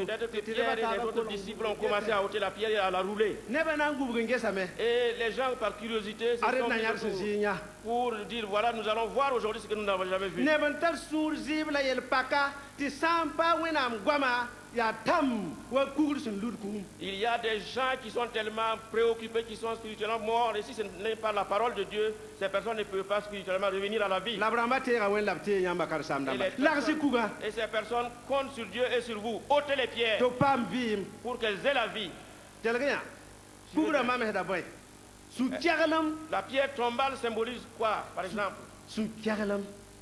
Peut-être que Pierre et les autres disciples ont commencé à ôter la pierre et à la rouler. Et les gens, par curiosité, se sont mis autour pour dire voilà, nous allons voir aujourd'hui ce que nous n'avons jamais vu. Il y a des gens qui sont tellement préoccupés, qui sont spirituellement morts. Et si ce n'est pas la parole de Dieu, ces personnes ne peuvent pas spirituellement revenir à la vie. Et ces personnes comptent sur Dieu et sur vous. Ôtez les pierres pour qu'elles aient la vie. La pierre tombale symbolise quoi, par exemple?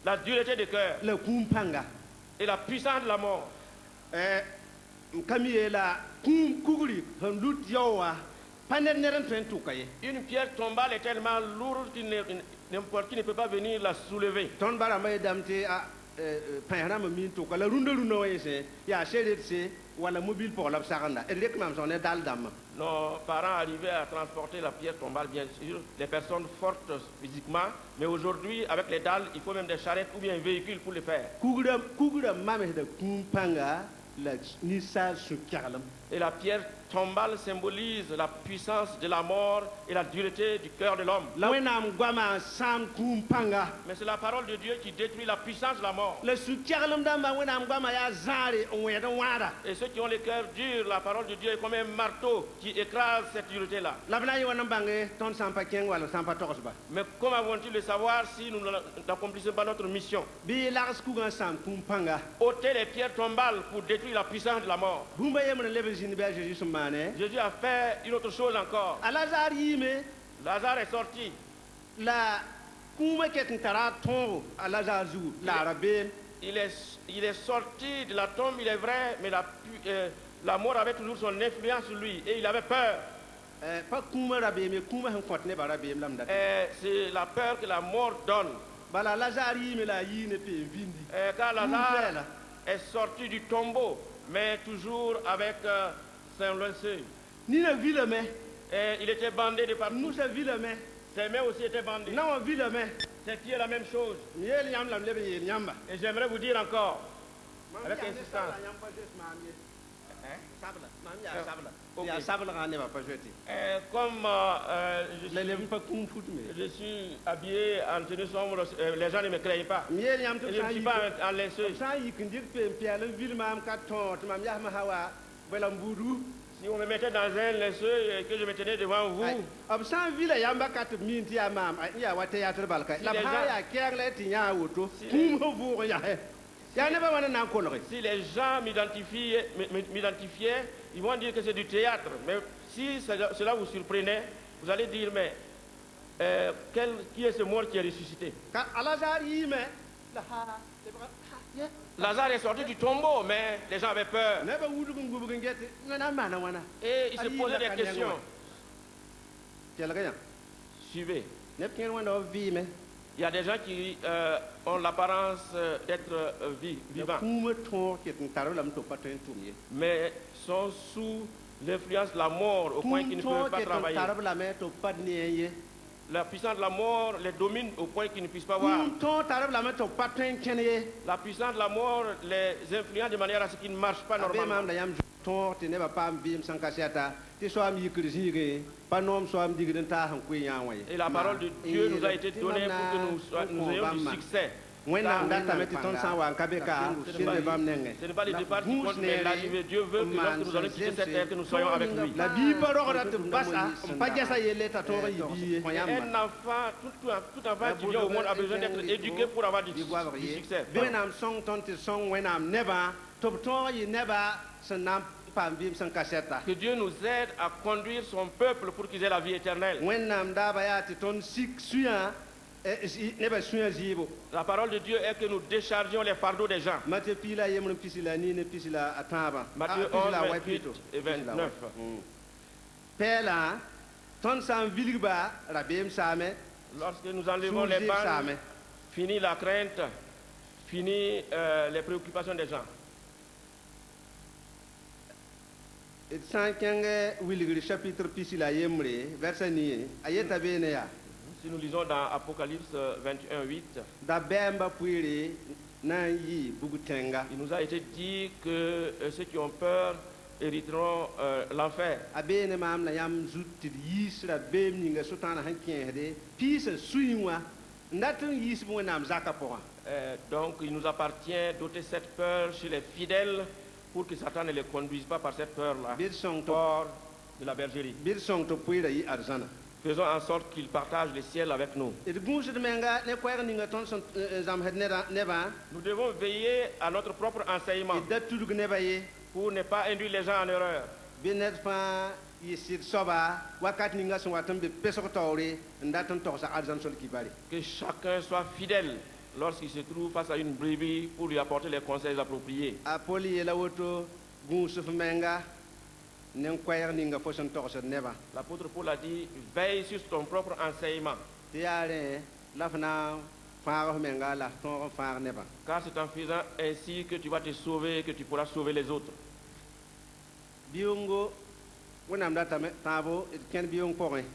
La dureté de cœur et la puissance de la mort. Une pierre tombale est tellement lourde qu'il n'importe qui ne peut pas venir la soulever. Nos parents arrivaient à transporter la pierre tombale, bien sûr, les personnes fortes physiquement, mais aujourd'hui, avec les dalles, il faut même des charrettes ou bien un véhicule pour le faire. Et la pierre tombale symbolise la puissance de la mort et la dureté du cœur de l'homme. Mais c'est la parole de Dieu qui détruit la puissance de la mort. Et ceux qui ont les cœurs durs, la parole de Dieu est comme un marteau qui écrase cette dureté-là. Mais comment vont-ils le savoir si nous n'accomplissons pas notre mission? Ôtez les pierres tombales pour détruire la puissance de la mort. Jésus a fait une autre chose encore. Lazare est sorti. Il est sorti de la tombe, il est vrai, mais la mort avait toujours son influence sur lui et il avait peur. C'est la peur que la mort donne. Quand Lazare est sorti du tombeau, mais toujours avec son linceul. Et il était bandé de partout. Ses mains aussi étaient bandées. Ses pieds la même chose. Et j'aimerais vous dire encore, avec insistance. Comme je suis habillé en tenue sombre, les gens ne me craignent pas. Et je ne suis pas en linceul. Si on me mettait dans un linceul et que je me tenais devant vous, si les gens m'identifiaient, ils vont dire que c'est du théâtre. Mais si cela vous surprenait, vous allez dire, mais qui est ce mort qui est ressuscité? Lazare est sorti du tombeau, mais les gens avaient peur. Et ils se posaient des questions. Suivez. Il y a des gens qui ont l'apparence d'être vivants, mais sont sous l'influence de la mort au point qu'ils ne peuvent pas travailler. La puissance de la mort les domine au point qu'ils ne puissent pas voir. La puissance de la mort les influence de manière à ce qu'ils ne marchent pas normalement. Et la parole de Dieu nous a été donnée pour que nous ayons du succès. Ce n'est pas les départs qui comptent, mais l'arrivée. Dieu veut que lorsque nous allons quitter cette terre, que nous soyons avec lui. Un enfant, tout enfant qui vient au monde a besoin d'être éduqué pour avoir du succès. Que Dieu nous aide à conduire son peuple pour qu'ils aient la vie éternelle. La parole de Dieu est que nous déchargions les fardeaux des gens. Matthieu 11, 28 et 29. Lorsque nous enlevons les bandes, fini la crainte, fini les préoccupations des gens. Si nous lisons dans Apocalypse 21, 8, Il nous a été dit que ceux qui ont peur hériteront l'enfer. Donc il nous appartient d'ôter cette peur chez les fidèles pour que Satan ne les conduise pas par cette peur-là hors de la bergerie. Faisons en sorte qu'il partage le ciel avec nous. Nous devons veiller à notre propre enseignement pour ne pas induire les gens en erreur. Que chacun soit fidèle lorsqu'il se trouve face à une brebis pour lui apporter les conseils appropriés. L'apôtre Paul a dit, veille sur ton propre enseignement. Car c'est en faisant ainsi que tu vas te sauver et que tu pourras sauver les autres.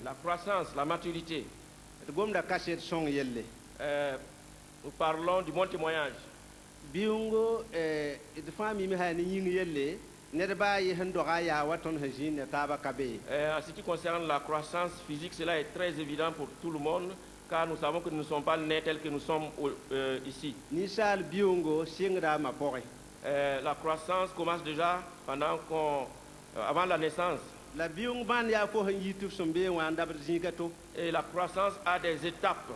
La croissance, la maturité. Nous parlons du bon témoignage. En ce qui concerne la croissance physique, cela est très évident pour tout le monde, car nous savons que nous ne sommes pas nés tels que nous sommes ici. La croissance commence déjà avant la naissance. Et la croissance a des étapes.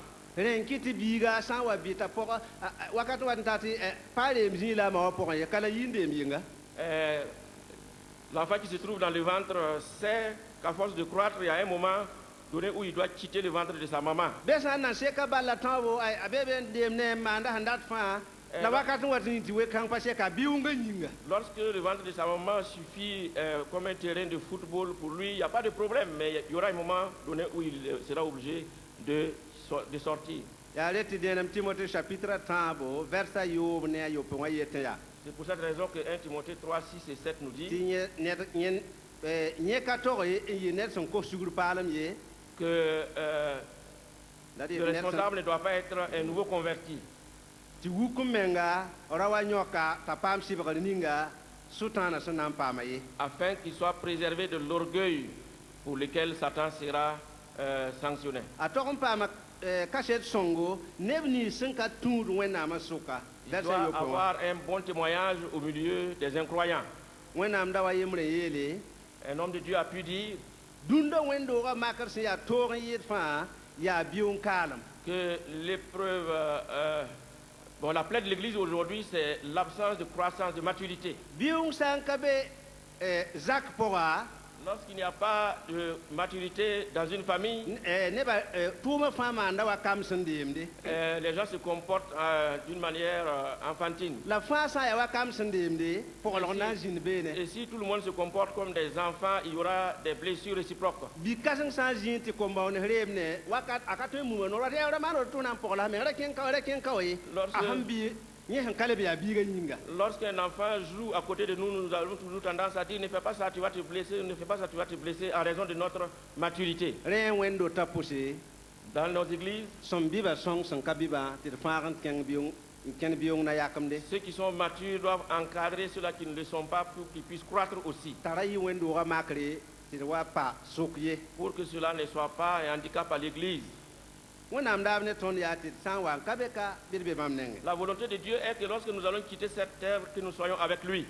L'enfant qui se trouve dans le ventre sait qu'à force de croître, il y a un moment donné où il doit quitter le ventre de sa maman. Lorsque le ventre de sa maman suffit comme un terrain de football pour lui, il n'y a pas de problème, mais il y aura un moment donné où il sera obligé de sortir. C'est pour cette raison que 1 Timothée 3, 6 et 7 nous dit que le responsable ne doit pas être un nouveau converti. Afin qu'il soit préservé de l'orgueil pour lequel Satan sera sanctionné. Il doit avoir un bon témoignage au milieu des incroyants. Un homme de Dieu a pu dire que l'épreuve, la plaie de l'Église aujourd'hui, c'est l'absence de croissance, de maturité. Lorsqu'il n'y a pas de maturité dans une famille, les gens se comportent d'une manière enfantine. Et si tout le monde se comporte comme des enfants, il y aura des blessures réciproques. Lorsqu'un enfant joue à côté de nous, nous avons toujours tendance à dire ne fais pas ça, tu vas te blesser, ne fais pas ça, tu vas te blesser, en raison de notre maturité. Dans nos églises, ceux qui sont matures doivent encadrer ceux-là qui ne le sont pas pour qu'ils puissent croître aussi. Pour que cela ne soit pas un handicap à l'église. La volonté de Dieu est que lorsque nous allons quitter cette terre, que nous soyons avec lui.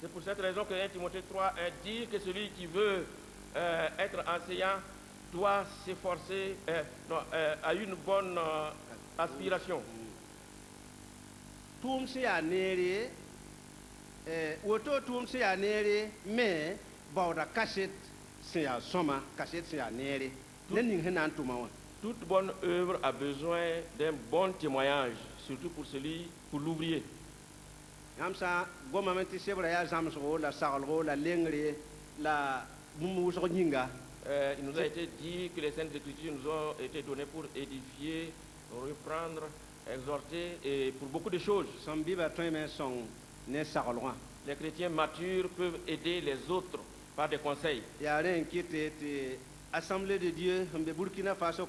C'est pour cette raison que 1 Timothée 3 dit que celui qui veut être enseignant doit s'efforcer, a une bonne aspiration. Toute bonne œuvre a besoin d'un bon témoignage, surtout pour l'ouvrier. Il nous a été dit que les Saintes Écritures nous ont été données pour édifier, reprendre, exhorter et pour beaucoup de choses. Les chrétiens matures peuvent aider les autres par des conseils. Assemblée de Dieu, Burkina Faso.